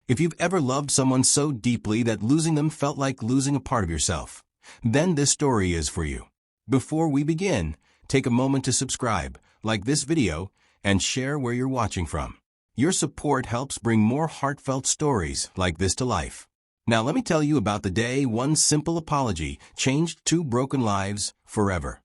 If you've ever loved someone so deeply that losing them felt like losing a part of yourself, then this story is for you. Before we begin, take a moment to subscribe, like this video, and share where you're watching from. Your support helps bring more heartfelt stories like this to life. Now let me tell you about the day one simple apology changed two broken lives forever.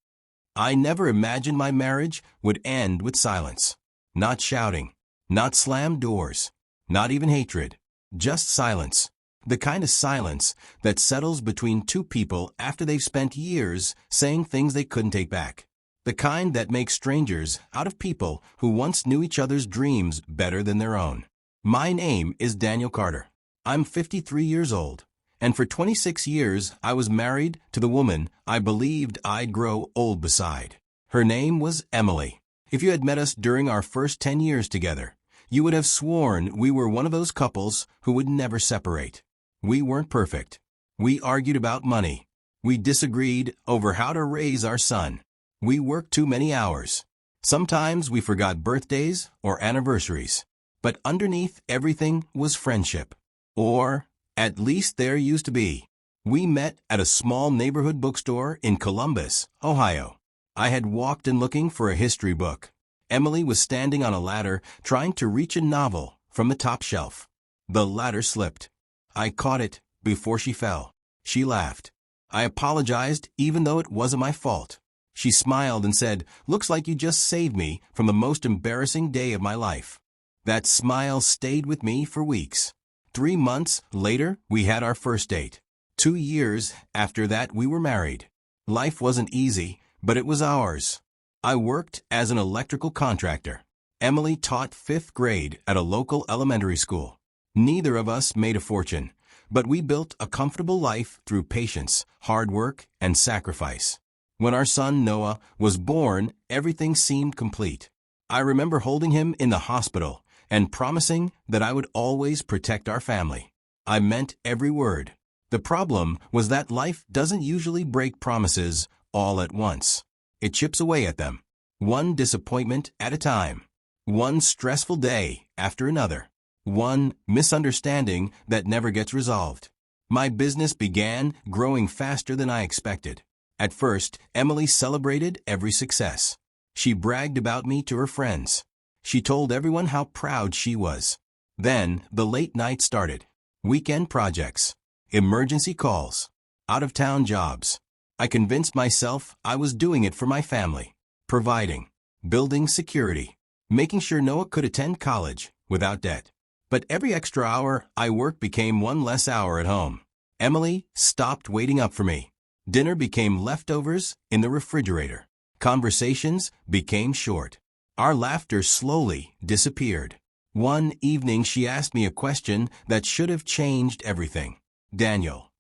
I never imagined my marriage would end with silence. Not shouting, not slammed doors, not even hatred. Just silence. The kind of silence that settles between two people after they've spent years saying things they couldn't take back. The kind that makes strangers out of people who once knew each other's dreams better than their own. My name is Daniel Carter. I'm 53 years old, and for 26 years I was married to the woman I believed I'd grow old beside. Her name was Emily. If you had met us during our first 10 years together, you would have sworn we were one of those couples who would never separate. We weren't perfect. We argued about money. We disagreed over how to raise our son. We worked too many hours. Sometimes we forgot birthdays or anniversaries. But underneath everything was friendship. Or, at least there used to be. We met at a small neighborhood bookstore in Columbus, Ohio. I had walked in looking for a history book. Emily was standing on a ladder trying to reach a novel from the top shelf. The ladder slipped. I caught it before she fell. She laughed. I apologized even though it wasn't my fault. She smiled and said, "Looks like you just saved me from the most embarrassing day of my life." That smile stayed with me for weeks. 3 months later, we had our first date. 2 years after that, we were married. Life wasn't easy, but it was ours. I worked as an electrical contractor. Emily taught 5th grade at a local elementary school. Neither of us made a fortune, but we built a comfortable life through patience, hard work, and sacrifice. When our son Noah was born, everything seemed complete. I remember holding him in the hospital and promising that I would always protect our family. I meant every word. The problem was that life doesn't usually break promises all at once. It chips away at them, one disappointment at a time, one stressful day after another, one misunderstanding that never gets resolved. My business began growing faster than I expected. At first, Emily celebrated every success. She bragged about me to her friends. She told everyone how proud she was. Then, the late night started. Weekend projects, emergency calls, out-of-town jobs. I convinced myself I was doing it for my family, providing, building security, making sure Noah could attend college without debt. But every extra hour I worked became one less hour at home. Emily stopped waiting up for me. Dinner became leftovers in the refrigerator. Conversations became short. Our laughter slowly disappeared. One evening she asked me a question that should have changed everything. "Daniel,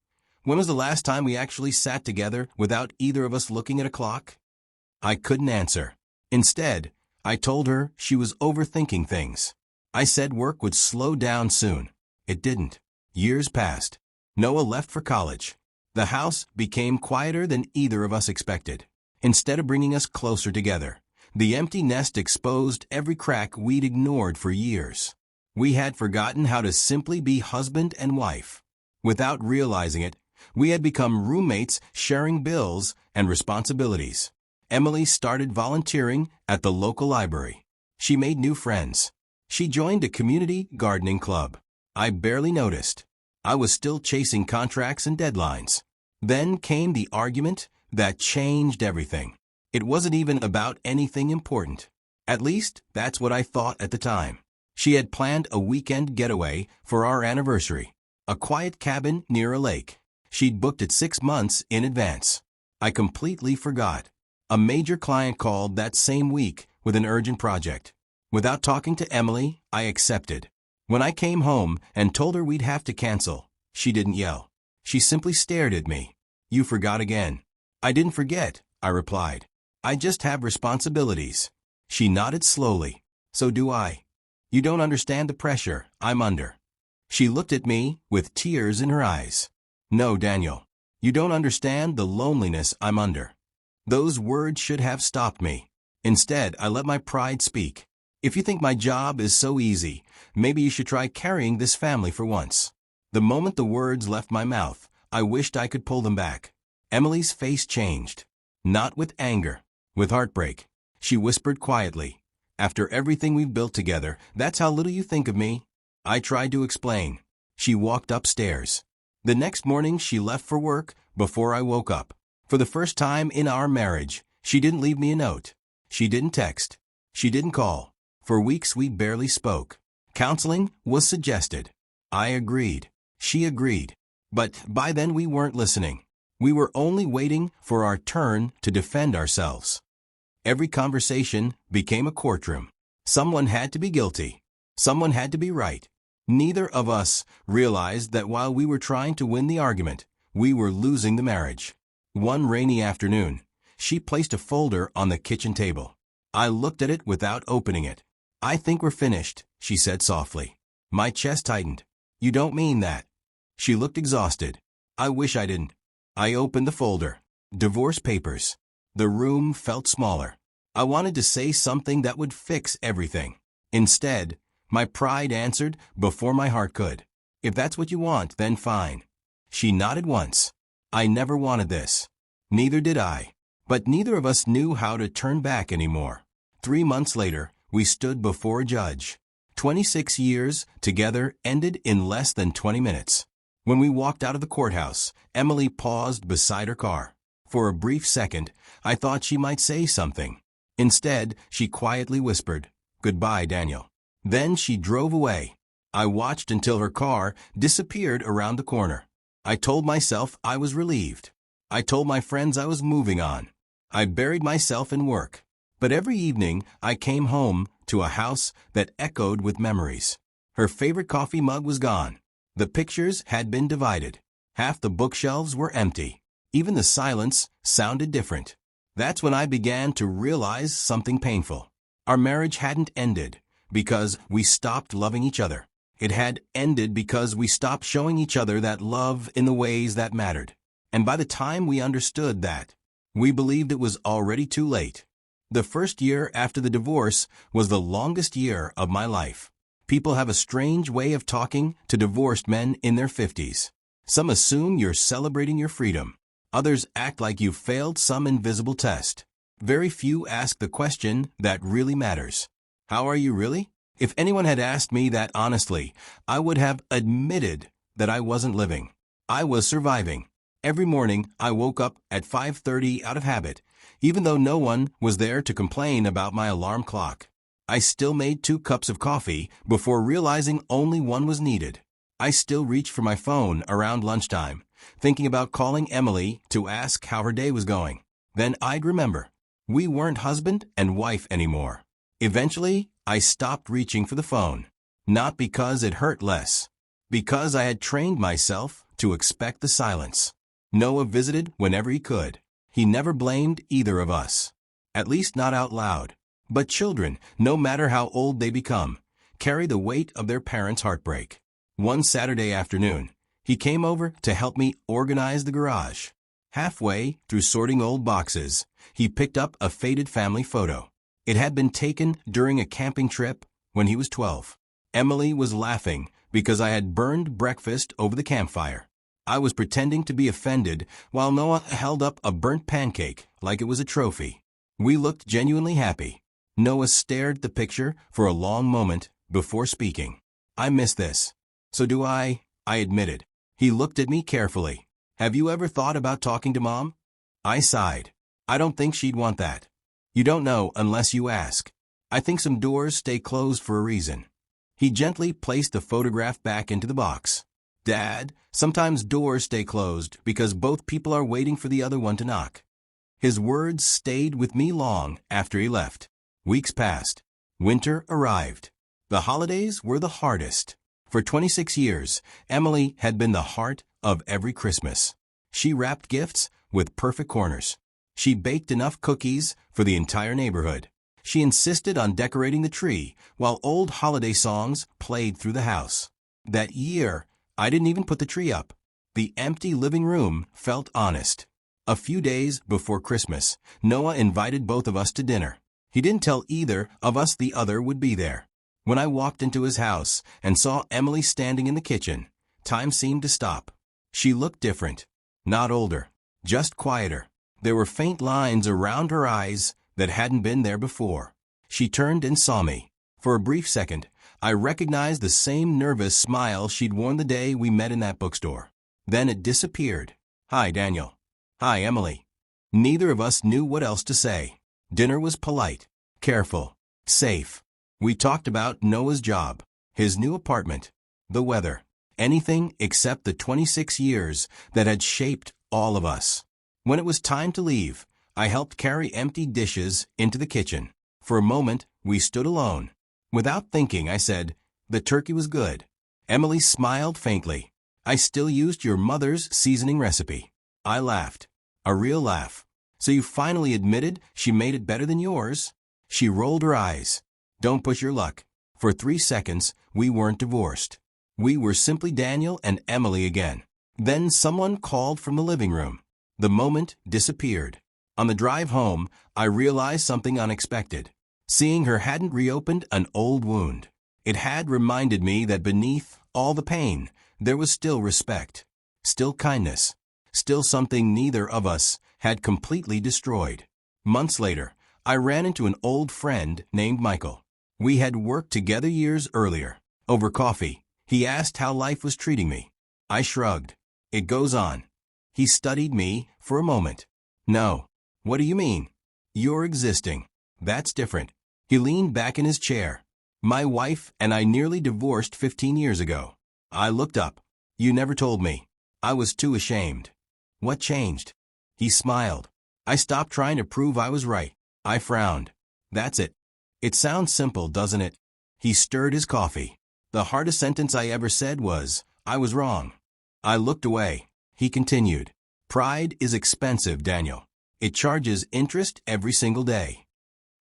when was the last time we actually sat together without either of us looking at a clock?" I couldn't answer. Instead, I told her she was overthinking things. I said work would slow down soon. It didn't. Years passed. Noah left for college. The house became quieter than either of us expected. Instead of bringing us closer together, the empty nest exposed every crack we'd ignored for years. We had forgotten how to simply be husband and wife. Without realizing it, we had become roommates sharing bills and responsibilities. Emily started volunteering at the local library. She made new friends. She joined a community gardening club. I barely noticed. I was still chasing contracts and deadlines. Then came the argument that changed everything. It wasn't even about anything important. At least, that's what I thought at the time. She had planned a weekend getaway for our anniversary. A quiet cabin near a lake. She'd booked it 6 months in advance. I completely forgot. A major client called that same week with an urgent project. Without talking to Emily, I accepted. When I came home and told her we'd have to cancel, she didn't yell. She simply stared at me. "You forgot again." "I didn't forget," I replied. "I just have responsibilities." She nodded slowly. "So do I. You don't understand the pressure I'm under." She looked at me with tears in her eyes. "No, Daniel. You don't understand the loneliness I'm under." Those words should have stopped me. Instead, I let my pride speak. If you think my job is so easy, maybe you should try carrying this family for once." The moment the words left my mouth, I wished I could pull them back. Emily's face changed. Not with anger, with heartbreak. She whispered quietly, "After everything we've built together, that's how little you think of me." I tried to explain. She walked upstairs. The next morning she left for work before I woke up. For the first time in our marriage, she didn't leave me a note. She didn't text. She didn't call. For weeks we barely spoke. Counseling was suggested. I agreed. She agreed. But by then we weren't listening. We were only waiting for our turn to defend ourselves. Every conversation became a courtroom. Someone had to be guilty. Someone had to be right. Neither of us realized that while we were trying to win the argument, we were losing the marriage. One rainy afternoon, she placed a folder on the kitchen table. I looked at it without opening it. "I think we're finished," she said softly. My chest tightened. "You don't mean that?" She looked exhausted. "I wish I didn't." I opened the folder. Divorce papers. The room felt smaller. I wanted to say something that would fix everything. Instead, my pride answered before my heart could. "If that's what you want, then fine." She nodded once. I never wanted this. Neither did I. But neither of us knew how to turn back anymore. 3 months later, we stood before a judge. 26 years together ended in less than 20 minutes. When we walked out of the courthouse, Emily paused beside her car. For a brief second, I thought she might say something. Instead, she quietly whispered, "Goodbye, Daniel." Then she drove away. I watched until her car disappeared around the corner. I told myself I was relieved. I told my friends I was moving on. I buried myself in work. But every evening, I came home to a house that echoed with memories. Her favorite coffee mug was gone. The pictures had been divided. Half the bookshelves were empty. Even the silence sounded different. That's when I began to realize something painful. Our marriage hadn't ended because we stopped loving each other. It had ended because we stopped showing each other that love in the ways that mattered. And by the time we understood that, we believed it was already too late. The first year after the divorce was the longest year of my life. People have a strange way of talking to divorced men in their 50s. Some assume you're celebrating your freedom. Others act like you failed some invisible test. Very few ask the question that really matters. How are you really? If anyone had asked me that honestly, I would have admitted that I wasn't living. I was surviving. Every morning, I woke up at 5:30 out of habit, even though no one was there to complain about my alarm clock. I still made 2 cups of coffee before realizing only one was needed. I still reached for my phone around lunchtime, thinking about calling Emily to ask how her day was going. Then I'd remember. We weren't husband and wife anymore. Eventually, I stopped reaching for the phone. Not because it hurt less. Because I had trained myself to expect the silence. Noah visited whenever he could. He never blamed either of us. At least not out loud. But children, no matter how old they become, carry the weight of their parents' heartbreak. One Saturday afternoon, he came over to help me organize the garage. Halfway through sorting old boxes, he picked up a faded family photo. It had been taken during a camping trip when he was 12. Emily was laughing because I had burned breakfast over the campfire. I was pretending to be offended while Noah held up a burnt pancake like it was a trophy. We looked genuinely happy. Noah stared at the picture for a long moment before speaking. "I miss this." "So do I admitted. He looked at me carefully. "Have you ever thought about talking to Mom?" I sighed. "I don't think she'd want that." "You don't know unless you ask. I think some doors stay closed for a reason." He gently placed the photograph back into the box. "Dad, sometimes doors stay closed because both people are waiting for the other one to knock." His words stayed with me long after he left. Weeks passed. Winter arrived. The holidays were the hardest. For 26 years, Emily had been the heart of every Christmas. She wrapped gifts with perfect corners. She baked enough cookies for the entire neighborhood. She insisted on decorating the tree while old holiday songs played through the house. That year, I didn't even put the tree up. The empty living room felt honest. A few days before Christmas, Noah invited both of us to dinner. He didn't tell either of us the other would be there. When I walked into his house and saw Emily standing in the kitchen, time seemed to stop. She looked different. Not older, just quieter. There were faint lines around her eyes that hadn't been there before. She turned and saw me. For a brief second, I recognized the same nervous smile she'd worn the day we met in that bookstore. Then it disappeared. "Hi, Daniel." "Hi, Emily." Neither of us knew what else to say. Dinner was polite, careful, safe. We talked about Noah's job, his new apartment, the weather, anything except the 26 years that had shaped all of us. When it was time to leave, I helped carry empty dishes into the kitchen. For a moment, we stood alone. Without thinking, I said, "The turkey was good." Emily smiled faintly. "I still used your mother's seasoning recipe." I laughed. A real laugh. "So you finally admitted she made it better than yours?" She rolled her eyes. "Don't push your luck." For 3 seconds, we weren't divorced. We were simply Daniel and Emily again. Then someone called from the living room. The moment disappeared. On the drive home, I realized something unexpected. Seeing her hadn't reopened an old wound. It had reminded me that beneath all the pain, there was still respect, still kindness, still something neither of us had completely destroyed. Months later, I ran into an old friend named Michael. We had worked together years earlier. Over coffee, he asked how life was treating me. I shrugged. "It goes on." He studied me for a moment. "No." "What do you mean?" "You're existing. That's different." He leaned back in his chair. "My wife and I nearly divorced 15 years ago." I looked up. "You never told me." I was too ashamed. "What changed?" He smiled. "I stopped trying to prove I was right." I frowned. "That's it." "It sounds simple, doesn't it?" He stirred his coffee. "The hardest sentence I ever said was, 'I was wrong.'" I looked away. He continued. "Pride is expensive, Daniel. It charges interest every single day."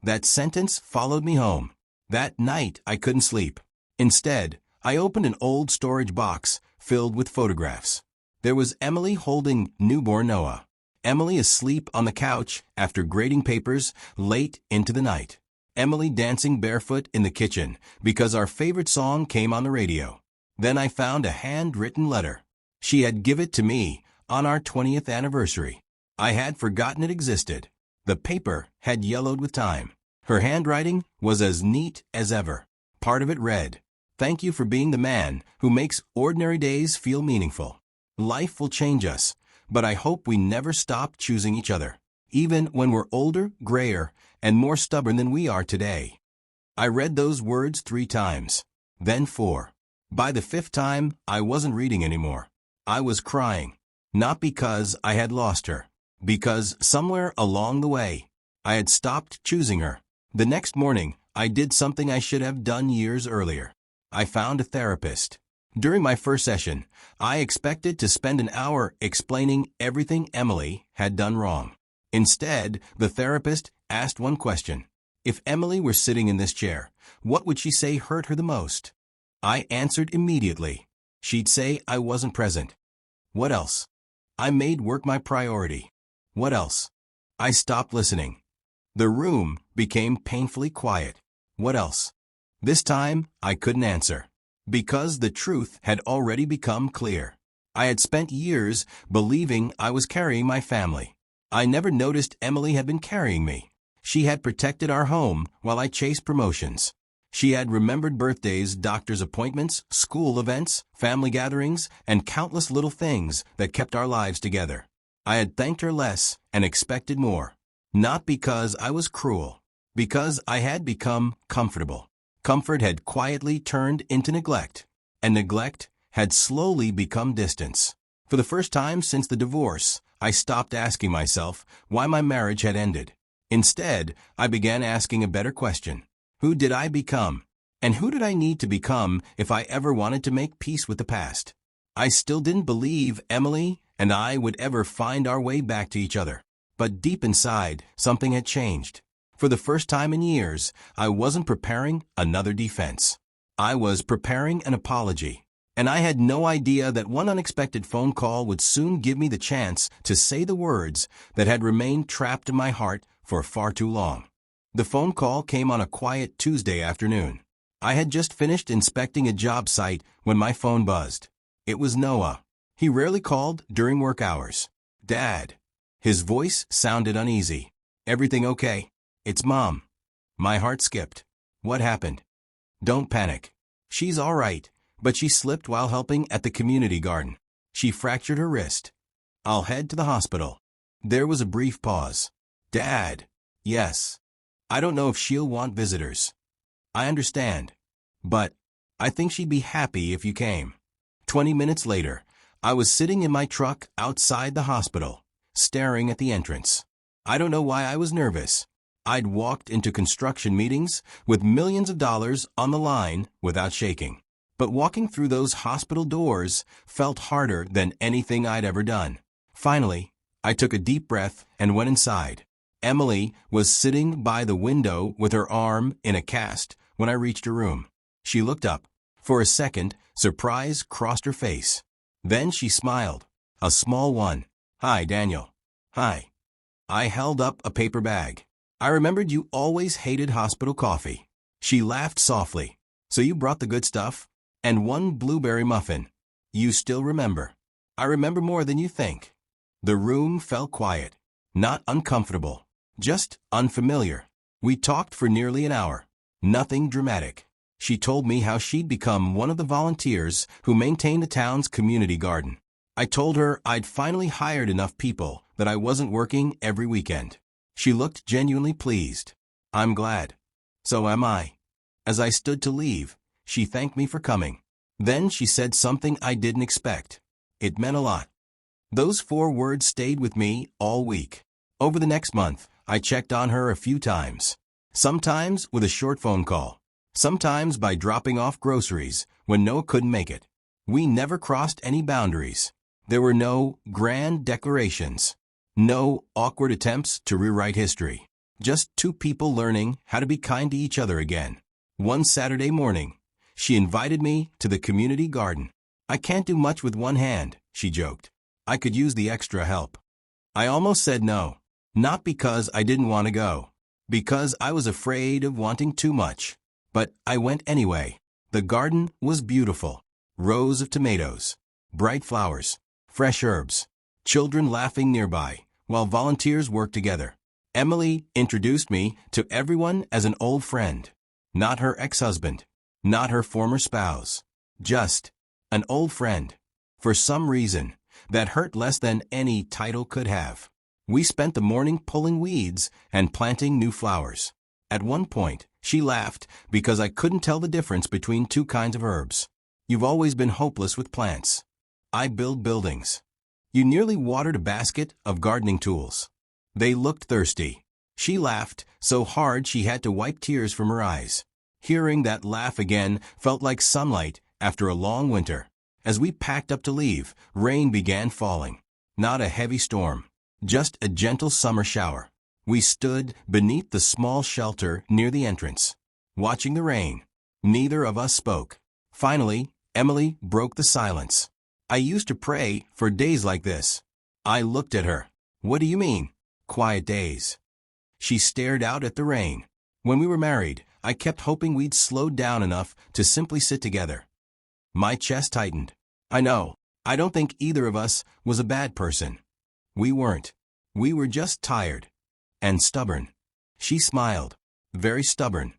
That sentence followed me home. That night I couldn't sleep. Instead, I opened an old storage box filled with photographs. There was Emily holding newborn Noah. Emily asleep on the couch after grading papers late into the night. Emily dancing barefoot in the kitchen because our favorite song came on the radio. Then I found a handwritten letter. She had given it to me on our 20th anniversary. I had forgotten it existed. The paper had yellowed with time. Her handwriting was as neat as ever. Part of it read, "Thank you for being the man who makes ordinary days feel meaningful. Life will change us, but I hope we never stop choosing each other, even when we're older, grayer, and more stubborn than we are today." I read those words 3 times, then 4. By the 5th time, I wasn't reading anymore. I was crying, not because I had lost her, because somewhere along the way, I had stopped choosing her. The next morning, I did something I should have done years earlier. I found a therapist. During my first session, I expected to spend an hour explaining everything Emily had done wrong. Instead, the therapist asked one question. If Emily were sitting in this chair, what would she say hurt her the most? I answered immediately. She'd say I wasn't present. What else? I made work my priority. What else? I stopped listening. The room became painfully quiet. What else? This time, I couldn't answer. Because the truth had already become clear. I had spent years believing I was carrying my family. I never noticed Emily had been carrying me. She had protected our home while I chased promotions. She had remembered birthdays, doctor's appointments, school events, family gatherings, and countless little things that kept our lives together. I had thanked her less and expected more. Not because I was cruel, because I had become comfortable. Comfort had quietly turned into neglect, and neglect had slowly become distance. For the first time since the divorce, I stopped asking myself why my marriage had ended. Instead, I began asking a better question. Who did I become? And who did I need to become if I ever wanted to make peace with the past? I still didn't believe Emily and I would ever find our way back to each other. But deep inside, something had changed. For the first time in years, I wasn't preparing another defense. I was preparing an apology. And I had no idea that one unexpected phone call would soon give me the chance to say the words that had remained trapped in my heart for far too long. The phone call came on a quiet Tuesday afternoon. I had just finished inspecting a job site when my phone buzzed. It was Noah. He rarely called during work hours. "Dad." His voice sounded uneasy. "Everything okay?" "It's Mom." My heart skipped. "What happened?" "Don't panic. She's all right, but she slipped while helping at the community garden. She fractured her wrist. I'll head to the hospital." There was a brief pause. "Dad." "Yes. I don't know if she'll want visitors." "I understand. But I think she'd be happy if you came." 20 minutes later, I was sitting in my truck outside the hospital, staring at the entrance. I don't know why I was nervous. I'd walked into construction meetings with millions of dollars on the line without shaking. But walking through those hospital doors felt harder than anything I'd ever done. Finally, I took a deep breath and went inside. Emily was sitting by the window with her arm in a cast when I reached her room. She looked up. For a second, surprise crossed her face. Then she smiled. A small one. "Hi, Daniel." "Hi." I held up a paper bag. "I remembered you always hated hospital coffee." She laughed softly. "So you brought the good stuff?" "And one blueberry muffin." "You still remember." "I remember more than you think." The room felt quiet. Not uncomfortable. Just unfamiliar. We talked for nearly an hour. Nothing dramatic. She told me how she'd become one of the volunteers who maintained the town's community garden. I told her I'd finally hired enough people that I wasn't working every weekend. She looked genuinely pleased. "I'm glad." "So am I." As I stood to leave, she thanked me for coming. Then she said something I didn't expect. It meant a lot. Those 4 words stayed with me all week. Over the next month, I checked on her a few times. Sometimes with a short phone call. Sometimes by dropping off groceries when Noah couldn't make it. We never crossed any boundaries. There were no grand declarations. No awkward attempts to rewrite history. Just 2 people learning how to be kind to each other again. One Saturday morning, she invited me to the community garden. "I can't do much with one hand," she joked. "I could use the extra help." I almost said no. Not because I didn't want to go. Because I was afraid of wanting too much. But I went anyway. The garden was beautiful. Rows of tomatoes. Bright flowers. Fresh herbs. Children laughing nearby, while volunteers worked together. Emily introduced me to everyone as an old friend. Not her ex-husband. Not her former spouse. Just an old friend. For some reason, that hurt less than any title could have. We spent the morning pulling weeds and planting new flowers. At one point, she laughed because I couldn't tell the difference between 2 kinds of herbs. "You've always been hopeless with plants." "I build buildings." "You nearly watered a basket of gardening tools." They looked thirsty. She laughed so hard she had to wipe tears from her eyes. Hearing that laugh again felt like sunlight after a long winter. As we packed up to leave, rain began falling. Not a heavy storm. Just a gentle summer shower. We stood beneath the small shelter near the entrance, watching the rain. Neither of us spoke. Finally, Emily broke the silence. "I used to pray for days like this." I looked at her. "What do you mean?" "Quiet days." She stared out at the rain. "When we were married, I kept hoping we'd slow down enough to simply sit together." My chest tightened. "I know. I don't think either of us was a bad person." We weren't. We were just tired. And stubborn. She smiled. "Very stubborn."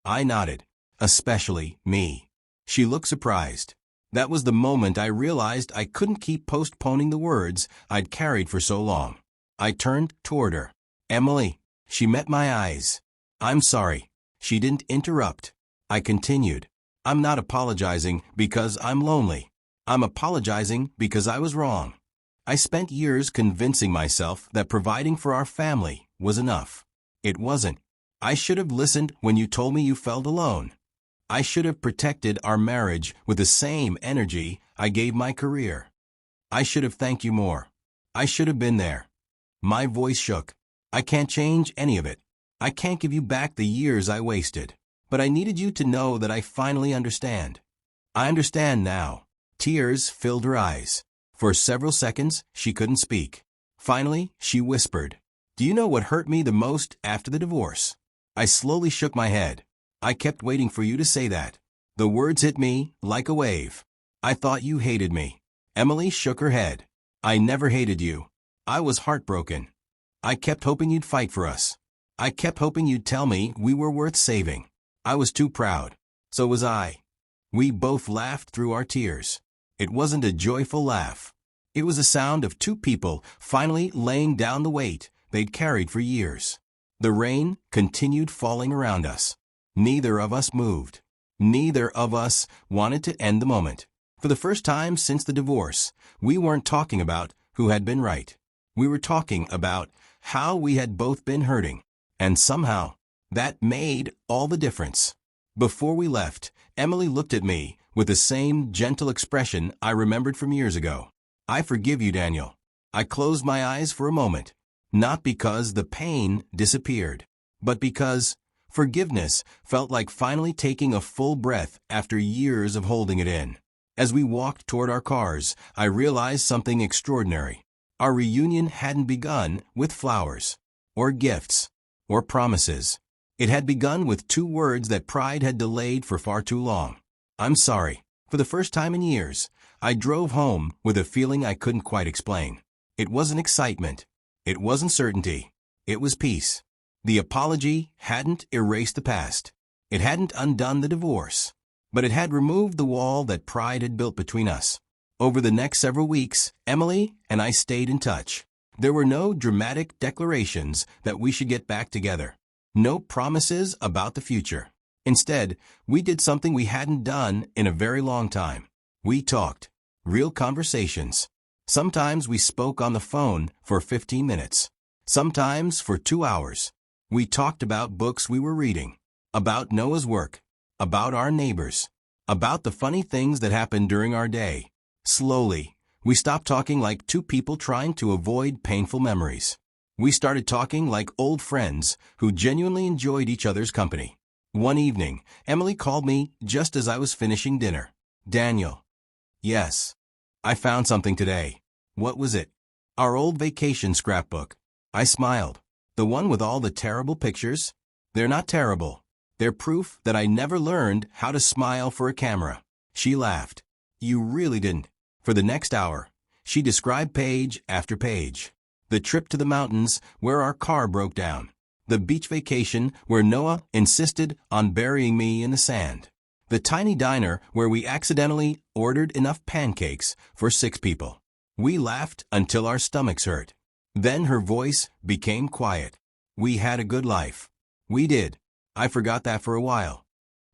I nodded. "Especially me." She looked surprised. That was the moment I realized I couldn't keep postponing the words I'd carried for so long. I turned toward her. "Emily." She met my eyes. "I'm sorry." She didn't interrupt. I continued. "I'm not apologizing because I'm lonely. I'm apologizing because I was wrong. I spent years convincing myself that providing for our family was enough. It wasn't. I should have listened when you told me you felt alone. I should have protected our marriage with the same energy I gave my career. I should have thanked you more. I should have been there." My voice shook. "I can't change any of it. I can't give you back the years I wasted. But I needed you to know that I finally understand." "I understand now." Tears filled her eyes. For several seconds, she couldn't speak. Finally, she whispered, "Do you know what hurt me the most after the divorce? I slowly shook my head. I kept waiting for you to say that. The words hit me like a wave. I thought you hated me. Emily shook her head. I never hated you. I was heartbroken. I kept hoping you'd fight for us. I kept hoping you'd tell me we were worth saving. I was too proud. So was I. We both laughed through our tears. It wasn't a joyful laugh. It was the sound of two people finally laying down the weight they'd carried for years. The rain continued falling around us. Neither of us moved. Neither of us wanted to end the moment. For the first time since the divorce, we weren't talking about who had been right. We were talking about how we had both been hurting. And somehow, that made all the difference. Before we left, Emily looked at me with the same gentle expression I remembered from years ago. I forgive you, Daniel. I closed my eyes for a moment, not because the pain disappeared, but because forgiveness felt like finally taking a full breath after years of holding it in. As we walked toward our cars, I realized something extraordinary. Our reunion hadn't begun with flowers, or gifts, or promises. It had begun with two words that pride had delayed for far too long. I'm sorry. For the first time in years, I drove home with a feeling I couldn't quite explain. It wasn't excitement. It wasn't certainty. It was peace. The apology hadn't erased the past. It hadn't undone the divorce. But it had removed the wall that pride had built between us. Over the next several weeks, Emily and I stayed in touch. There were no dramatic declarations that we should get back together. No promises about the future. Instead, we did something we hadn't done in a very long time. We talked. Real conversations. Sometimes we spoke on the phone for 15 minutes. Sometimes for 2 hours. We talked about books we were reading. About Noah's work. About our neighbors. About the funny things that happened during our day. Slowly, we stopped talking like two people trying to avoid painful memories. We started talking like old friends who genuinely enjoyed each other's company. One evening, Emily called me just as I was finishing dinner. Daniel. Yes. I found something today. What was it? Our old vacation scrapbook. I smiled. The one with all the terrible pictures? They're not terrible. They're proof that I never learned how to smile for a camera. She laughed. You really didn't. For the next hour, she described page after page. The trip to the mountains where our car broke down. The beach vacation where Noah insisted on burying me in the sand. The tiny diner where we accidentally ordered enough pancakes for 6 people. We laughed until our stomachs hurt. Then her voice became quiet. We had a good life. We did. I forgot that for a while.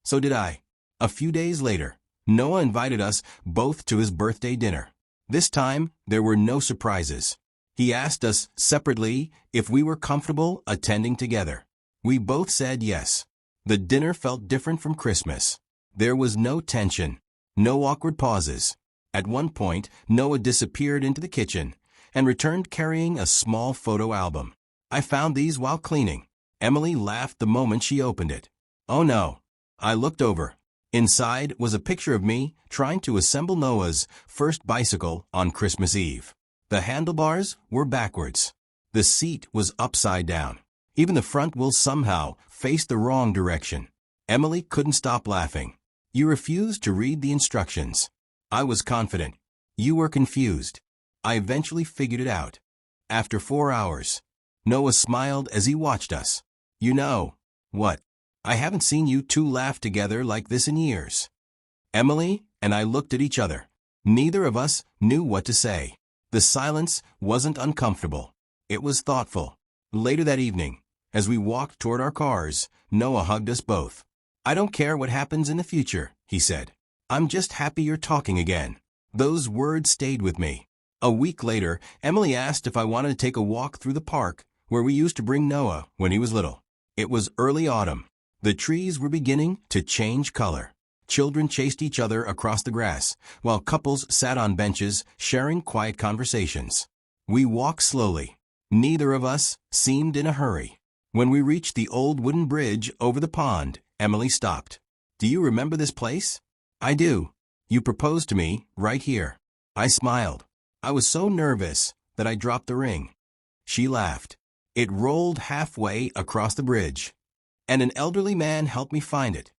So did I. A few days later, Noah invited us both to his birthday dinner. This time, there were no surprises. He asked us separately if we were comfortable attending together. We both said yes. The dinner felt different from Christmas. There was no tension, no awkward pauses. At one point, Noah disappeared into the kitchen and returned carrying a small photo album. I found these while cleaning. Emily laughed the moment she opened it. Oh no. I looked over. Inside was a picture of me trying to assemble Noah's first bicycle on Christmas Eve. The handlebars were backwards. The seat was upside down. Even the front wheel somehow faced the wrong direction. Emily couldn't stop laughing. You refused to read the instructions. I was confident. You were confused. I eventually figured it out. After 4 hours, Noah smiled as he watched us. You know what? I haven't seen you two laugh together like this in years. Emily and I looked at each other. Neither of us knew what to say. The silence wasn't uncomfortable. It was thoughtful. Later that evening, as we walked toward our cars, Noah hugged us both. I don't care what happens in the future, he said. I'm just happy you're talking again. Those words stayed with me. A week later, Emily asked if I wanted to take a walk through the park where we used to bring Noah when he was little. It was early autumn. The trees were beginning to change color. Children chased each other across the grass, while couples sat on benches sharing quiet conversations. We walked slowly. Neither of us seemed in a hurry. When we reached the old wooden bridge over the pond, Emily stopped. Do you remember this place? I do. You proposed to me right here. I smiled. I was so nervous that I dropped the ring. She laughed. It rolled halfway across the bridge. and an elderly man helped me find it.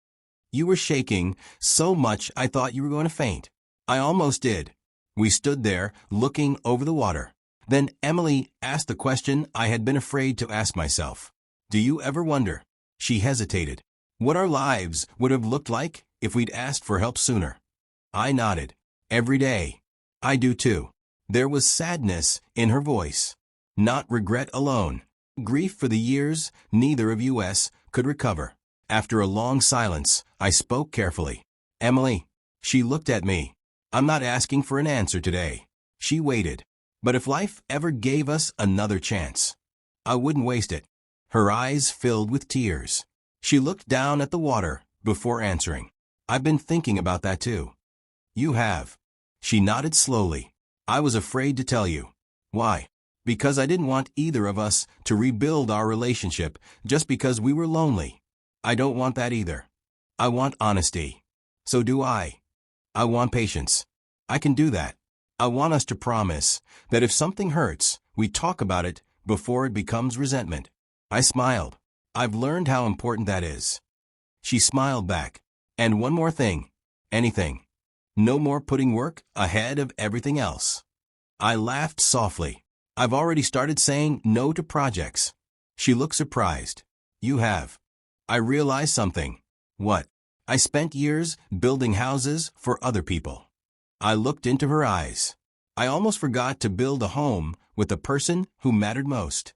You were shaking so much I thought you were going to faint. I almost did. We stood there, looking over the water. Then Emily asked the question I had been afraid to ask myself. Do you ever wonder? She hesitated. What our lives would have looked like if we'd asked for help sooner. I nodded. Every day. I do too. There was sadness in her voice. Not regret alone. Grief for the years neither of us could recover. After a long silence, I spoke carefully. Emily. She looked at me. I'm not asking for an answer today. She waited. But if life ever gave us another chance, I wouldn't waste it. Her eyes filled with tears. She looked down at the water before answering. I've been thinking about that too. You have. She nodded slowly. I was afraid to tell you. Why? Because I didn't want either of us to rebuild our relationship just because we were lonely. I don't want that either. I want honesty. So do I. I want patience. I can do that. I want us to promise that if something hurts, we talk about it before it becomes resentment. I smiled. I've learned how important that is. She smiled back. And one more thing. Anything. No more putting work ahead of everything else. I laughed softly. I've already started saying no to projects. She looked surprised. You have. I realized something. What? I spent years building houses for other people. I looked into her eyes. I almost forgot to build a home with the person who mattered most.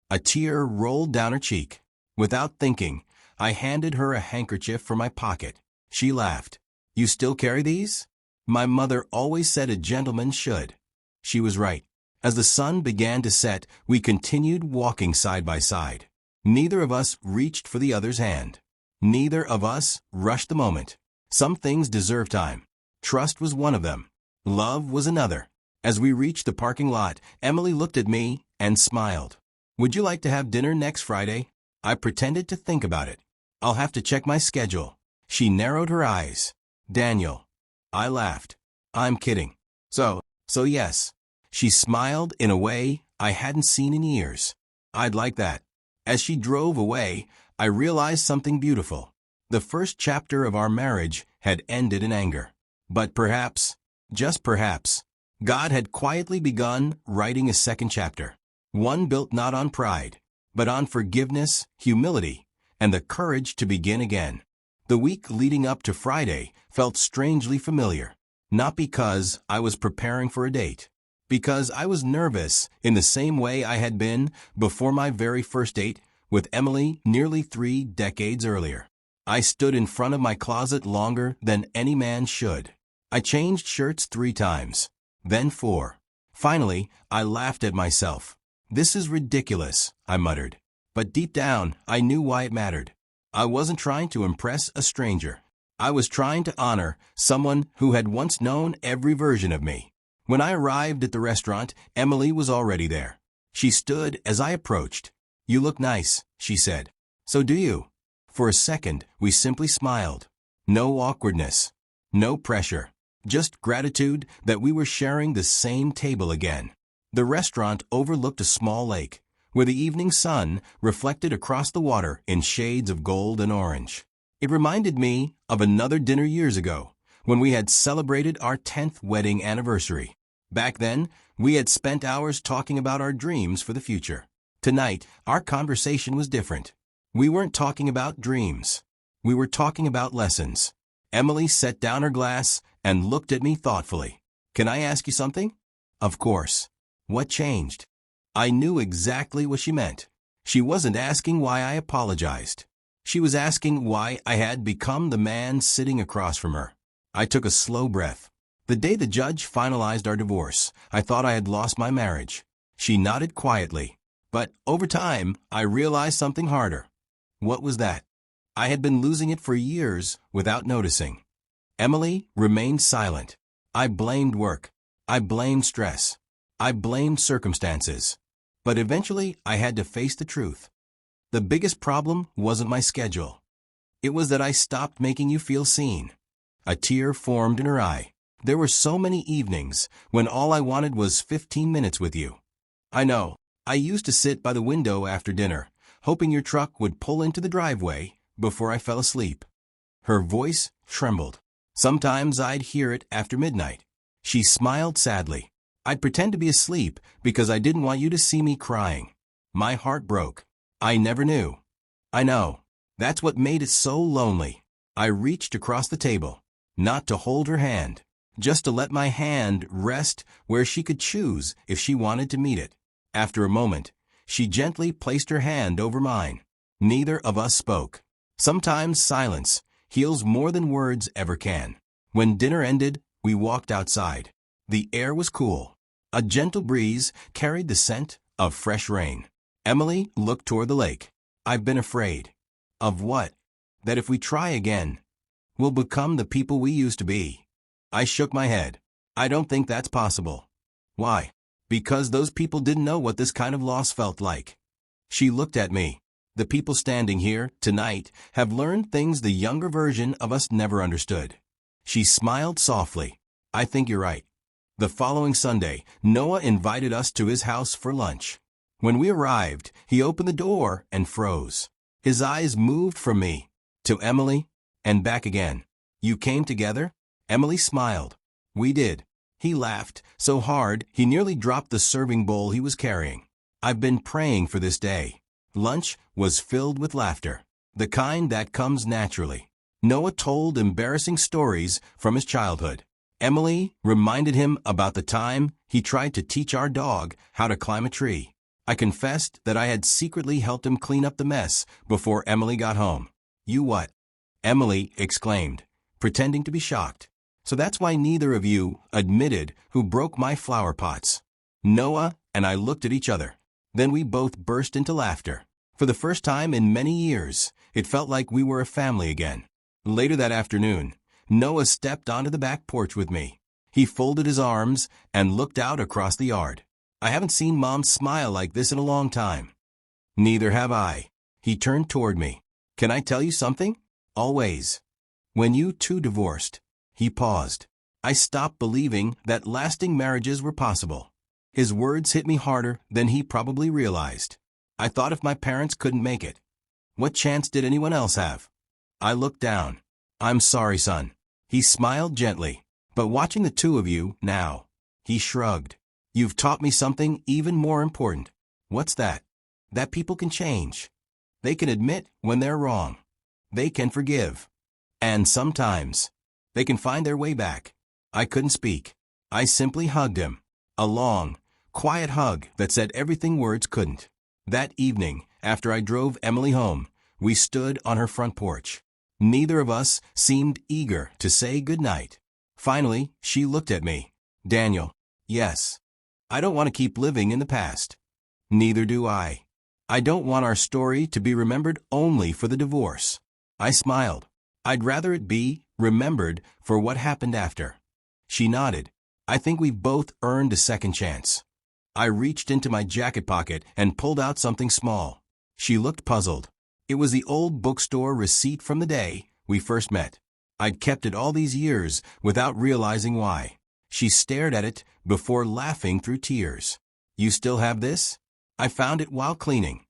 A tear rolled down her cheek. Without thinking, I handed her a handkerchief from my pocket. She laughed. You still carry these? My mother always said a gentleman should. She was right. As the sun began to set, we continued walking side by side. Neither of us reached for the other's hand. Neither of us rushed the moment. Some things deserve time. Trust was one of them. Love was another. As we reached the parking lot, Emily looked at me and smiled. Would you like to have dinner next Friday? I pretended to think about it. I'll have to check my schedule. She narrowed her eyes. Daniel. I laughed. I'm kidding. So yes. She smiled in a way I hadn't seen in years. I'd like that. As she drove away, I realized something beautiful. The first chapter of our marriage had ended in anger. But perhaps, just perhaps, God had quietly begun writing a second chapter. One built not on pride, but on forgiveness, humility, and the courage to begin again. The week leading up to Friday felt strangely familiar. Not because I was preparing for a date. Because I was nervous in the same way I had been before my very first date with Emily nearly 3 decades earlier. I stood in front of my closet longer than any man should. I changed shirts 3 times, then 4. Finally, I laughed at myself. This is ridiculous, I muttered. But deep down, I knew why it mattered. I wasn't trying to impress a stranger. I was trying to honor someone who had once known every version of me. When I arrived at the restaurant, Emily was already there. She stood as I approached. You look nice, she said. So do you. For a second, we simply smiled. No awkwardness. No pressure. Just gratitude that we were sharing the same table again. The restaurant overlooked a small lake, where the evening sun reflected across the water in shades of gold and orange. It reminded me of another dinner years ago, when we had celebrated our 10th wedding anniversary. Back then, we had spent hours talking about our dreams for the future. Tonight, our conversation was different. We weren't talking about dreams. We were talking about lessons. Emily set down her glass and looked at me thoughtfully. Can I ask you something? Of course. What changed? I knew exactly what she meant. She wasn't asking why I apologized. She was asking why I had become the man sitting across from her. I took a slow breath. The day the judge finalized our divorce, I thought I had lost my marriage. She nodded quietly. But over time, I realized something harder. What was that? I had been losing it for years without noticing. Emily remained silent. I blamed work. I blamed stress. I blamed circumstances. But eventually, I had to face the truth. The biggest problem wasn't my schedule. It was that I stopped making you feel seen. A tear formed in her eye. There were so many evenings when all I wanted was 15 minutes with you. I know. I used to sit by the window after dinner, hoping your truck would pull into the driveway before I fell asleep." Her voice trembled. Sometimes I'd hear it after midnight. She smiled sadly. "I'd pretend to be asleep because I didn't want you to see me crying. My heart broke. I never knew." "I know. That's what made it so lonely." I reached across the table, not to hold her hand, just to let my hand rest where she could choose if she wanted to meet it. After a moment, she gently placed her hand over mine. Neither of us spoke. Sometimes silence heals more than words ever can. When dinner ended, we walked outside. The air was cool. A gentle breeze carried the scent of fresh rain. Emily looked toward the lake. "I've been afraid." "Of what?" "That if we try again, we'll become the people we used to be." I shook my head. "I don't think that's possible." "Why?" "Because those people didn't know what this kind of loss felt like." She looked at me. "The people standing here tonight have learned things the younger version of us never understood." She smiled softly. "I think you're right." The following Sunday, Noah invited us to his house for lunch. When we arrived, he opened the door and froze. His eyes moved from me to Emily and back again. "You came together?" Emily smiled. "We did." He laughed so hard he nearly dropped the serving bowl he was carrying. "I've been praying for this day." Lunch was filled with laughter, the kind that comes naturally. Noah told embarrassing stories from his childhood. Emily reminded him about the time he tried to teach our dog how to climb a tree. I confessed that I had secretly helped him clean up the mess before Emily got home. "You what?" Emily exclaimed, pretending to be shocked. "So that's why neither of you admitted who broke my flower pots." Noah and I looked at each other. Then we both burst into laughter. For the first time in many years, it felt like we were a family again. Later that afternoon, Noah stepped onto the back porch with me. He folded his arms and looked out across the yard. "I haven't seen Mom smile like this in a long time." "Neither have I." He turned toward me. "Can I tell you something?" "Always." "When you two divorced." He paused. I stopped believing that lasting marriages were possible. His words hit me harder than he probably realized. I thought if my parents couldn't make it, what chance did anyone else have? I looked down. "I'm sorry, son." He smiled gently. "But watching the two of you now." He shrugged. "You've taught me something even more important." "What's that?" "That people can change. They can admit when they're wrong. They can forgive. And sometimes, they can find their way back." I couldn't speak. I simply hugged him. A long, quiet hug that said everything words couldn't. That evening, after I drove Emily home, we stood on her front porch. Neither of us seemed eager to say goodnight. Finally, she looked at me. "Daniel." "Yes." "I don't want to keep living in the past." "Neither do I. I don't want our story to be remembered only for the divorce." I smiled. "I'd rather it be remembered for what happened after." She nodded. "I think we've both earned a second chance." I reached into my jacket pocket and pulled out something small. She looked puzzled. It was the old bookstore receipt from the day we first met. I'd kept it all these years without realizing why. She stared at it before laughing through tears. "You still have this?" "I found it while cleaning."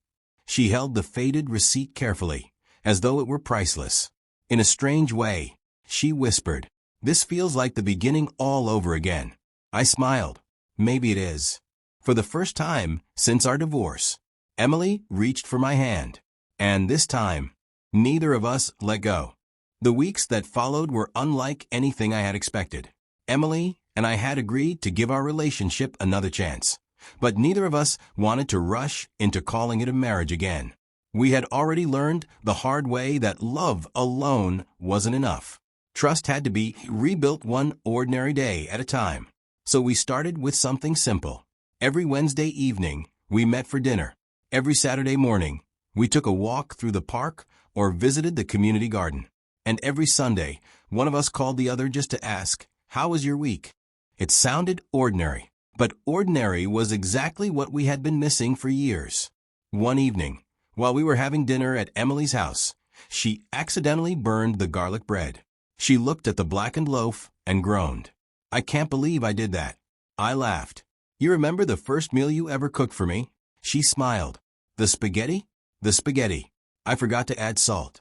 She held the faded receipt carefully, as though it were priceless. In a strange way, she whispered, "This feels like the beginning all over again." I smiled. "Maybe it is." For the first time since our divorce, Emily reached for my hand. And this time, neither of us let go. The weeks that followed were unlike anything I had expected. Emily and I had agreed to give our relationship another chance, but neither of us wanted to rush into calling it a marriage again. We had already learned the hard way that love alone wasn't enough. Trust had to be rebuilt one ordinary day at a time. So we started with something simple. Every Wednesday evening, we met for dinner. Every Saturday morning, we took a walk through the park or visited the community garden. And every Sunday, one of us called the other just to ask, "How was your week?" It sounded ordinary, but ordinary was exactly what we had been missing for years. One evening, while we were having dinner at Emily's house, she accidentally burned the garlic bread. She looked at the blackened loaf and groaned. "I can't believe I did that." I laughed. "You remember the first meal you ever cooked for me?" She smiled. "The spaghetti?" The spaghetti. I forgot to add salt.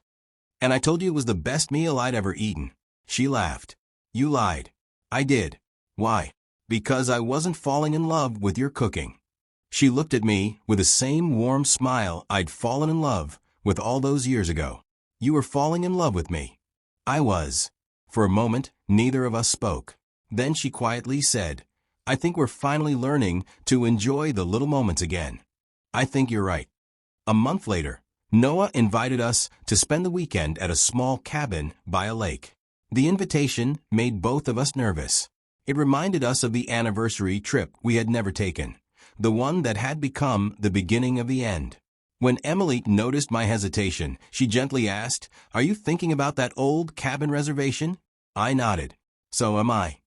And I told you it was the best meal I'd ever eaten. She laughed. You lied. I did. Why? Because I wasn't falling in love with your cooking. She looked at me with the same warm smile I'd fallen in love with all those years ago. You were falling in love with me. I was. For a moment, neither of us spoke. Then she quietly said, I think we're finally learning to enjoy the little moments again. I think you're right. A month later, Noah invited us to spend the weekend at a small cabin by a lake. The invitation made both of us nervous. It reminded us of the anniversary trip we had never taken, the one that had become the beginning of the end. When Emily noticed my hesitation, she gently asked, Are you thinking about that old cabin reservation? I nodded. So am I.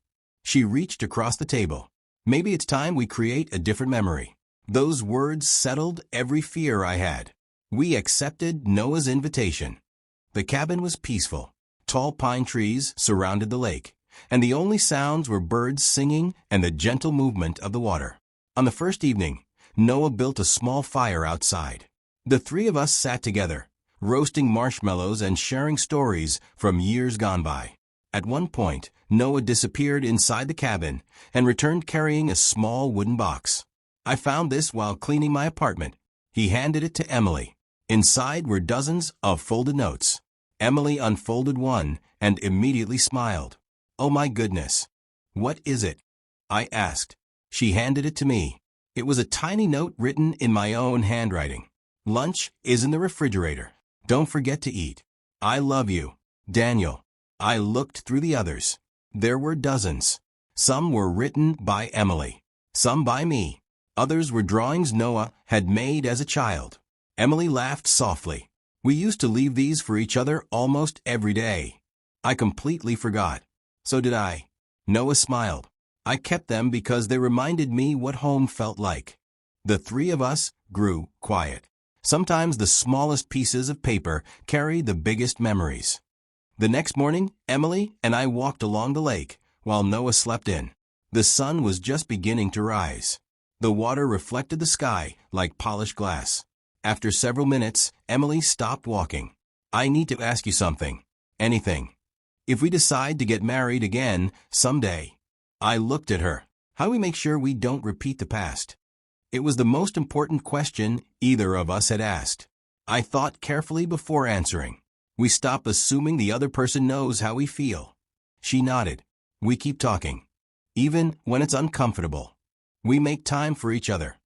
She reached across the table. Maybe it's time we create a different memory. Those words settled every fear I had. We accepted Noah's invitation. The cabin was peaceful. Tall pine trees surrounded the lake, and the only sounds were birds singing and the gentle movement of the water. On the first evening, Noah built a small fire outside. The three of us sat together, roasting marshmallows and sharing stories from years gone by. At one point, Noah disappeared inside the cabin and returned carrying a small wooden box. I found this while cleaning my apartment. He handed it to Emily. Inside were dozens of folded notes. Emily unfolded one and immediately smiled. Oh my goodness. What is it? I asked. She handed it to me. It was a tiny note written in my own handwriting. Lunch is in the refrigerator. Don't forget to eat. I love you, Daniel. I looked through the others. There were dozens. Some were written by Emily, some by me. Others were drawings Noah had made as a child. Emily laughed softly. We used to leave these for each other almost every day. I completely forgot. So did I. Noah smiled. I kept them because they reminded me what home felt like. The three of us grew quiet. Sometimes the smallest pieces of paper carry the biggest memories. The next morning, Emily and I walked along the lake while Noah slept in. The sun was just beginning to rise. The water reflected the sky like polished glass. After several minutes, Emily stopped walking. I need to ask you something. Anything. If we decide to get married again someday. I looked at her. How do we make sure we don't repeat the past? It was the most important question either of us had asked. I thought carefully before answering. We stop assuming the other person knows how we feel. She nodded. We keep talking. Even when it's uncomfortable. We make time for each other.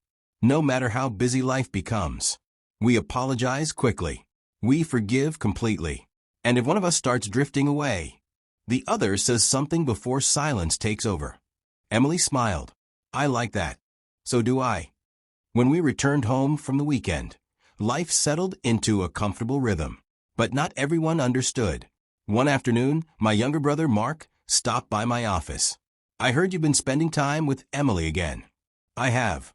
No matter how busy life becomes. We apologize quickly. We forgive completely. And if one of us starts drifting away, the other says something before silence takes over. Emily smiled. I like that. So do I. When we returned home from the weekend, life settled into a comfortable rhythm. But not everyone understood. One afternoon, my younger brother Mark stopped by my office. I heard you've been spending time with Emily again. I have.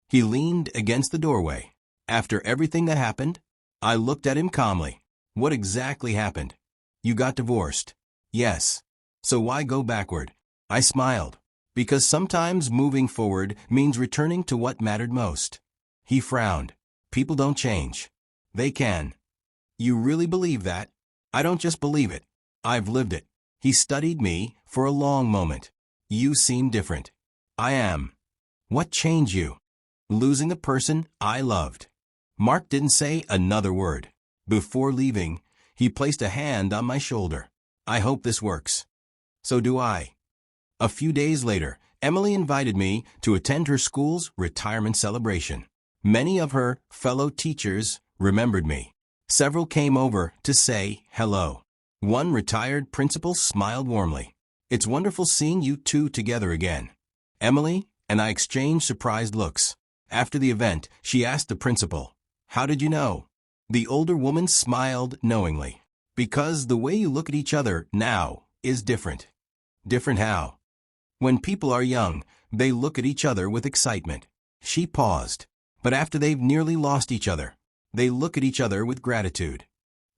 He leaned against the doorway. After everything that happened, I looked at him calmly. What exactly happened? You got divorced. Yes. So why go backward? I smiled. Because sometimes moving forward means returning to what mattered most. He frowned. People don't change. They can. You really believe that? I don't just believe it. I've lived it. He studied me for a long moment. You seem different. I am. What changed you? Losing the person I loved. Mark didn't say another word. Before leaving, he placed a hand on my shoulder. I hope this works. So do I. A few days later, Emily invited me to attend her school's retirement celebration. Many of her fellow teachers remembered me. Several came over to say hello. One retired principal smiled warmly. It's wonderful seeing you two together again. Emily and I exchanged surprised looks. After the event, she asked the principal, How did you know? The older woman smiled knowingly. Because the way you look at each other now is different. Different how? When people are young, they look at each other with excitement. She paused. But after they've nearly lost each other, they look at each other with gratitude.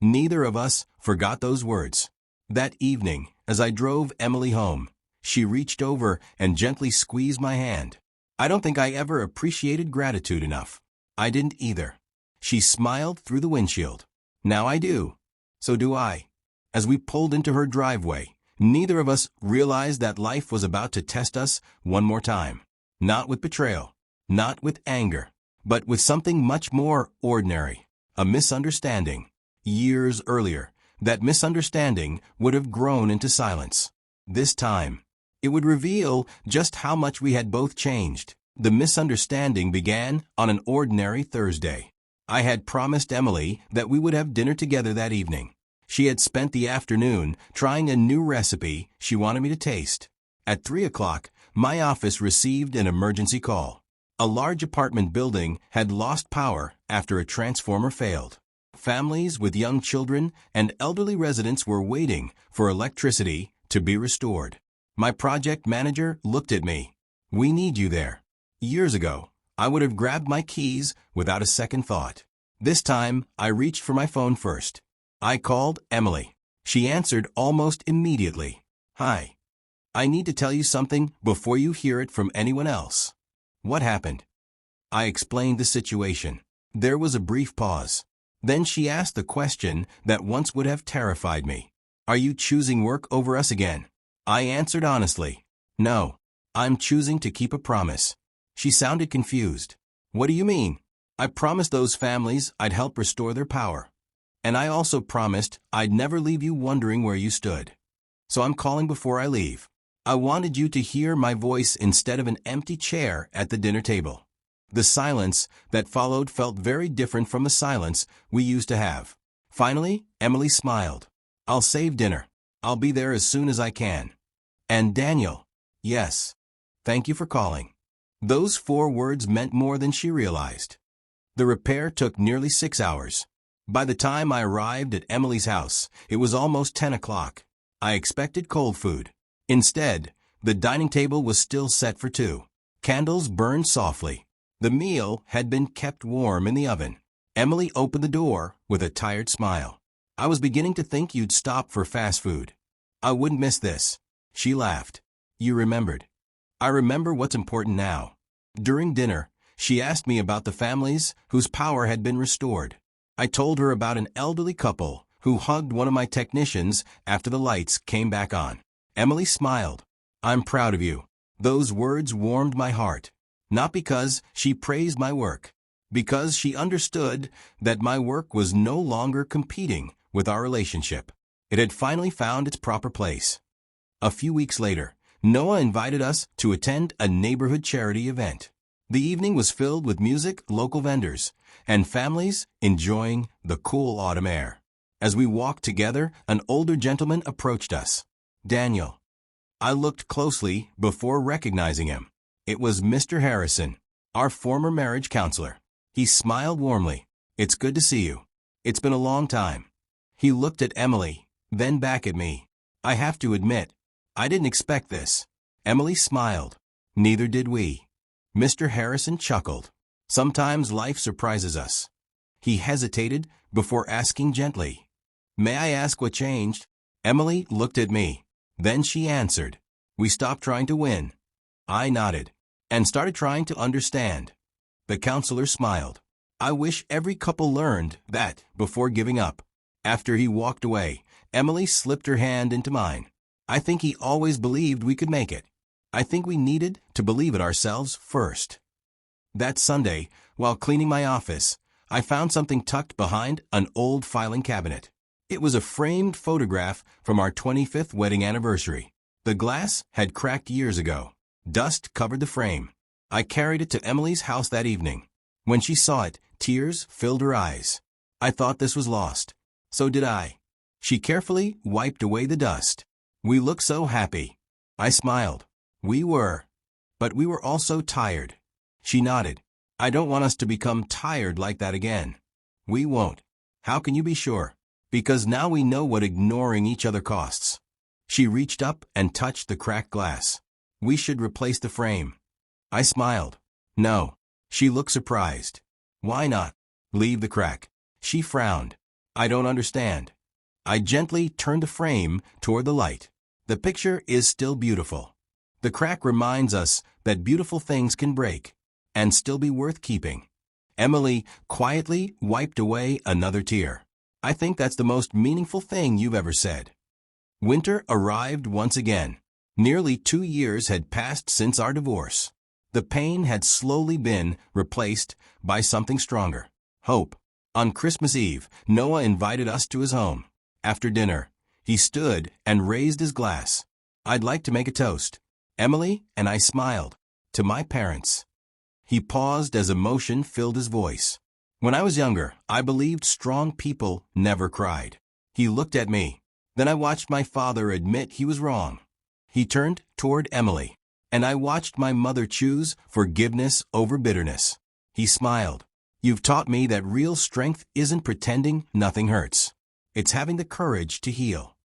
Neither of us forgot those words. That evening, as I drove Emily home, she reached over and gently squeezed my hand. I don't think I ever appreciated gratitude enough. I didn't either. She smiled through the windshield. Now I do. So do I. As we pulled into her driveway, neither of us realized that life was about to test us one more time. Not with betrayal, not with anger, but with something much more ordinary. A misunderstanding. Years earlier, that misunderstanding would have grown into silence. This time, it would reveal just how much we had both changed. The misunderstanding began on an ordinary Thursday. I had promised Emily that we would have dinner together that evening. She had spent the afternoon trying a new recipe she wanted me to taste. At 3 o'clock, my office received an emergency call. A large apartment building had lost power after a transformer failed. Families with young children and elderly residents were waiting for electricity to be restored. My project manager looked at me. We need you there. Years ago, I would have grabbed my keys without a second thought. This time, I reached for my phone first. I called Emily. She answered almost immediately. Hi. I need to tell you something before you hear it from anyone else. What happened? I explained the situation. There was a brief pause. Then she asked the question that once would have terrified me. Are you choosing work over us again? I answered honestly. No. I'm choosing to keep a promise. She sounded confused. What do you mean? I promised those families I'd help restore their power. And I also promised I'd never leave you wondering where you stood. So I'm calling before I leave. I wanted you to hear my voice instead of an empty chair at the dinner table. The silence that followed felt very different from the silence we used to have. Finally, Emily smiled. I'll save dinner. I'll be there as soon as I can. And Daniel. Yes. Thank you for calling. Those 4 words meant more than she realized. The repair took nearly 6 hours. By the time I arrived at Emily's house, it was almost 10 o'clock. I expected cold food. Instead, the dining table was still set for 2. Candles burned softly. The meal had been kept warm in the oven. Emily opened the door with a tired smile. I was beginning to think you'd stop for fast food. I wouldn't miss this. She laughed. You remembered. I remember what's important now. During dinner, she asked me about the families whose power had been restored. I told her about an elderly couple who hugged one of my technicians after the lights came back on. Emily smiled. I'm proud of you. Those words warmed my heart. Not because she praised my work, because she understood that my work was no longer competing with our relationship. It had finally found its proper place. A few weeks later, Noah invited us to attend a neighborhood charity event. The evening was filled with music, local vendors, and families enjoying the cool autumn air. As we walked together, an older gentleman approached us. Daniel. I looked closely before recognizing him. It was Mr. Harrison, our former marriage counselor. He smiled warmly. It's good to see you. It's been a long time. He looked at Emily, then back at me. I have to admit, I didn't expect this. Emily smiled. Neither did we. Mr. Harrison chuckled. Sometimes life surprises us. He hesitated before asking gently. May I ask what changed? Emily looked at me. Then she answered. We stopped trying to win. I nodded and started trying to understand. The counselor smiled. I wish every couple learned that before giving up. After he walked away, Emily slipped her hand into mine. I think he always believed we could make it. I think we needed to believe it ourselves first. That Sunday, while cleaning my office, I found something tucked behind an old filing cabinet. It was a framed photograph from our 25th wedding anniversary. The glass had cracked years ago. Dust covered the frame. I carried it to Emily's house that evening. When she saw it, tears filled her eyes. I thought this was lost. So did I. She carefully wiped away the dust. We looked so happy. I smiled. We were. But we were also tired. She nodded. I don't want us to become tired like that again. We won't. How can you be sure? Because now we know what ignoring each other costs. She reached up and touched the cracked glass. We should replace the frame. I smiled. No. She looked surprised. Why not? Leave the crack. She frowned. I don't understand. I gently turned the frame toward the light. The picture is still beautiful. The crack reminds us that beautiful things can break and still be worth keeping. Emily quietly wiped away another tear. I think that's the most meaningful thing you've ever said. Winter arrived once again. Nearly 2 years had passed since our divorce. The pain had slowly been replaced by something stronger. Hope. On Christmas Eve, Noah invited us to his home. After dinner, he stood and raised his glass. I'd like to make a toast. Emily and I smiled. To my parents. He paused as emotion filled his voice. When I was younger, I believed strong people never cried. He looked at me. Then I watched my father admit he was wrong. He turned toward Emily, and I watched my mother choose forgiveness over bitterness. He smiled. You've taught me that real strength isn't pretending nothing hurts. It's having the courage to heal.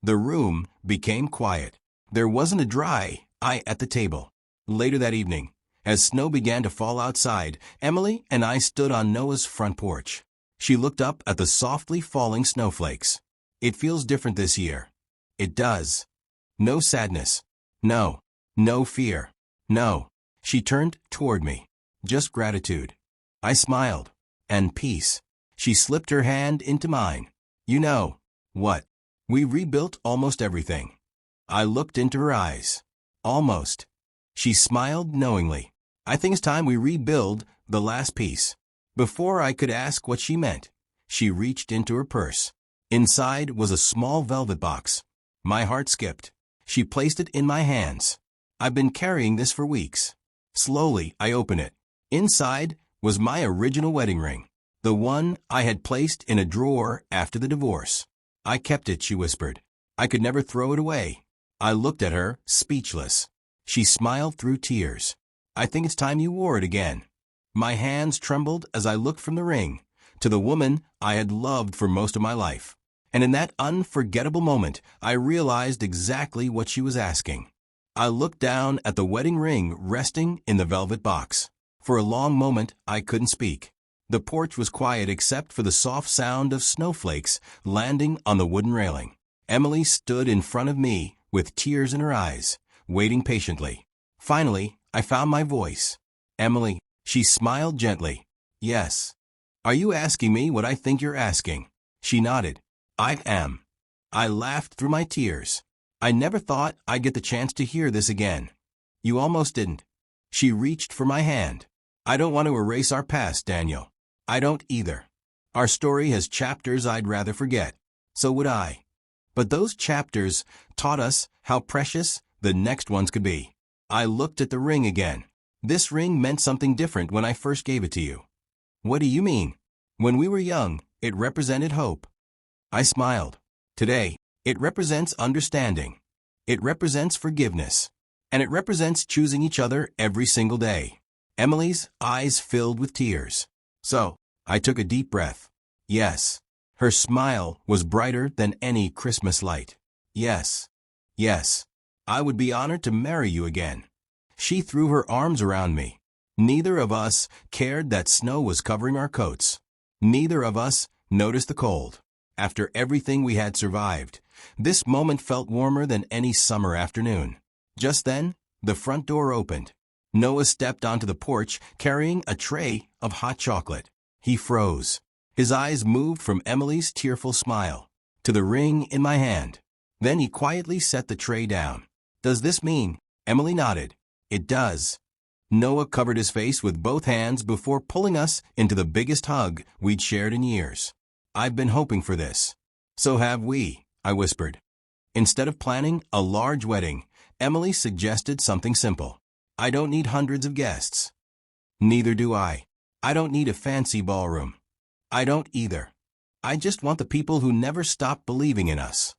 The room became quiet. There wasn't a dry eye at the table. Later that evening, as snow began to fall outside, Emily and I stood on Noah's front porch. She looked up at the softly falling snowflakes. It feels different this year. It does. No sadness. No. No fear. No. She turned toward me. Just gratitude. I smiled. And peace. She slipped her hand into mine. You know what? We rebuilt almost everything. I looked into her eyes. Almost. She smiled knowingly. I think it's time we rebuild the last piece. Before I could ask what she meant, she reached into her purse. Inside was a small velvet box. My heart skipped. She placed it in my hands. I've been carrying this for weeks. Slowly, I opened it. Inside was my original wedding ring, the one I had placed in a drawer after the divorce. I kept it, she whispered. I could never throw it away. I looked at her, speechless. She smiled through tears. I think it's time you wore it again. My hands trembled as I looked from the ring to the woman I had loved for most of my life. And in that unforgettable moment, I realized exactly what she was asking. I looked down at the wedding ring resting in the velvet box. For a long moment, I couldn't speak. The porch was quiet except for the soft sound of snowflakes landing on the wooden railing. Emily stood in front of me with tears in her eyes, waiting patiently. Finally, I found my voice. Emily, she smiled gently. Yes. Are you asking me what I think you're asking? She nodded. I am. I laughed through my tears. I never thought I'd get the chance to hear this again. You almost didn't. She reached for my hand. I don't want to erase our past, Daniel. I don't either. Our story has chapters I'd rather forget. So would I. But those chapters taught us how precious the next ones could be. I looked at the ring again. This ring meant something different when I first gave it to you. What do you mean? When we were young, it represented hope. I smiled. Today, it represents understanding. It represents forgiveness. And it represents choosing each other every single day. Emily's eyes filled with tears. So, I took a deep breath. Yes. Her smile was brighter than any Christmas light. Yes. Yes. I would be honored to marry you again. She threw her arms around me. Neither of us cared that snow was covering our coats. Neither of us noticed the cold. After everything we had survived, this moment felt warmer than any summer afternoon. Just then, the front door opened. Noah stepped onto the porch carrying a tray of hot chocolate. He froze. His eyes moved from Emily's tearful smile to the ring in my hand. Then he quietly set the tray down. Does this mean? Emily nodded. It does. Noah covered his face with both hands before pulling us into the biggest hug we'd shared in years. I've been hoping for this. So have we, I whispered. Instead of planning a large wedding, Emily suggested something simple. I don't need hundreds of guests. Neither do I. I don't need a fancy ballroom. I don't either. I just want the people who never stop believing in us.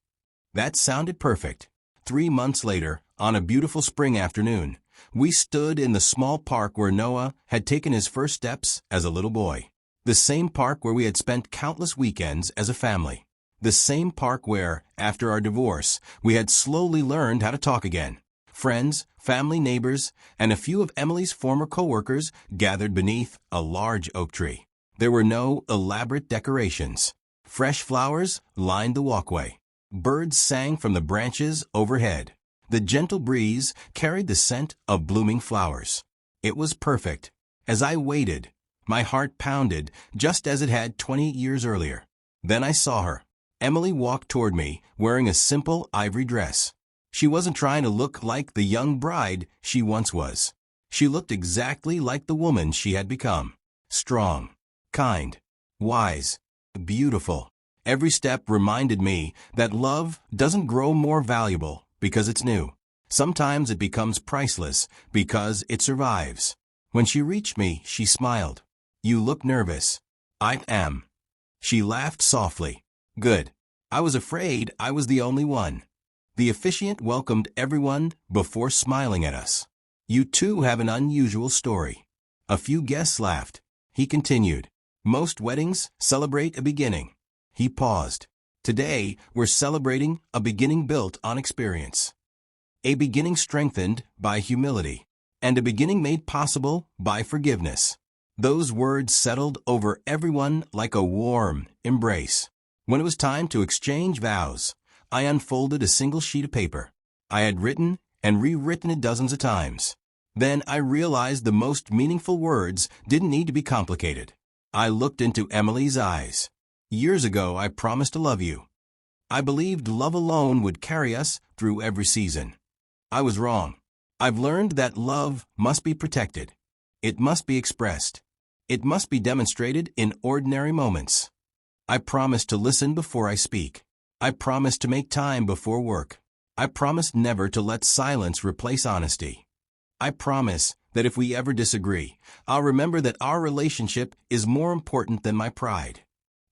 That sounded perfect. 3 months later, on a beautiful spring afternoon, we stood in the small park where Noah had taken his first steps as a little boy. The same park where we had spent countless weekends as a family. The same park where, after our divorce, we had slowly learned how to talk again. Friends, family, neighbors, and a few of Emily's former co-workers gathered beneath a large oak tree. There were no elaborate decorations. Fresh flowers lined the walkway. Birds sang from the branches overhead. The gentle breeze carried the scent of blooming flowers. It was perfect. As I waited, My heart pounded just as it had 20 years earlier. Then I saw her. Emily walked toward me, wearing a simple ivory dress. She wasn't trying to look like the young bride she once was. She looked exactly like the woman she had become. Strong, kind, wise, beautiful. Every step reminded me that love doesn't grow more valuable because it's new. Sometimes it becomes priceless because it survives. When she reached me, she smiled. "You look nervous." "I am." She laughed softly. "Good. I was afraid I was the only one." The officiant welcomed everyone before smiling at us. "You two have an unusual story." A few guests laughed. He continued, "Most weddings celebrate a beginning." He paused. "Today, we're celebrating a beginning built on experience. A beginning strengthened by humility. And a beginning made possible by forgiveness." Those words settled over everyone like a warm embrace. When it was time to exchange vows, I unfolded a single sheet of paper. I had written and rewritten it dozens of times. Then I realized the most meaningful words didn't need to be complicated. I looked into Emily's eyes. "Years ago, I promised to love you. I believed love alone would carry us through every season. I was wrong. I've learned that love must be protected. It must be expressed. It must be demonstrated in ordinary moments. I promise to listen before I speak. I promise to make time before work. I promise never to let silence replace honesty. I promise that if we ever disagree, I'll remember that our relationship is more important than my pride.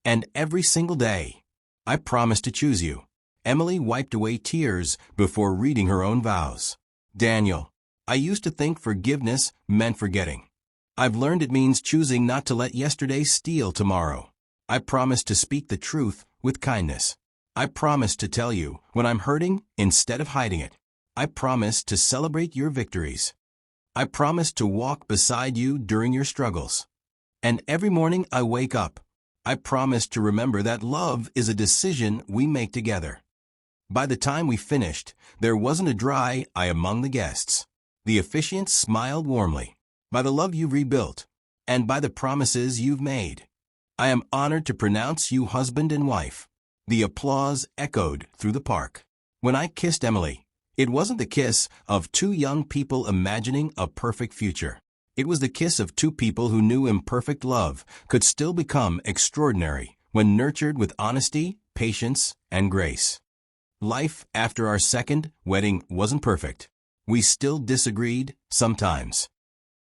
And every single day, I promise to choose you." Emily wiped away tears before reading her own vows. "Daniel, I used to think forgiveness meant forgetting. I've learned it means choosing not to let yesterday steal tomorrow. I promise to speak the truth with kindness. I promise to tell you when I'm hurting instead of hiding it. I promise to celebrate your victories. I promise to walk beside you during your struggles. And every morning I wake up, I promise to remember that love is a decision we make together." By the time we finished, there wasn't a dry eye among the guests. The officiant smiled warmly. "By the love you've rebuilt, and by the promises you've made, I am honored to pronounce you husband and wife." The applause echoed through the park. When I kissed Emily, it wasn't the kiss of two young people imagining a perfect future. It was the kiss of two people who knew imperfect love could still become extraordinary when nurtured with honesty, patience, and grace. Life after our second wedding wasn't perfect. We still disagreed sometimes.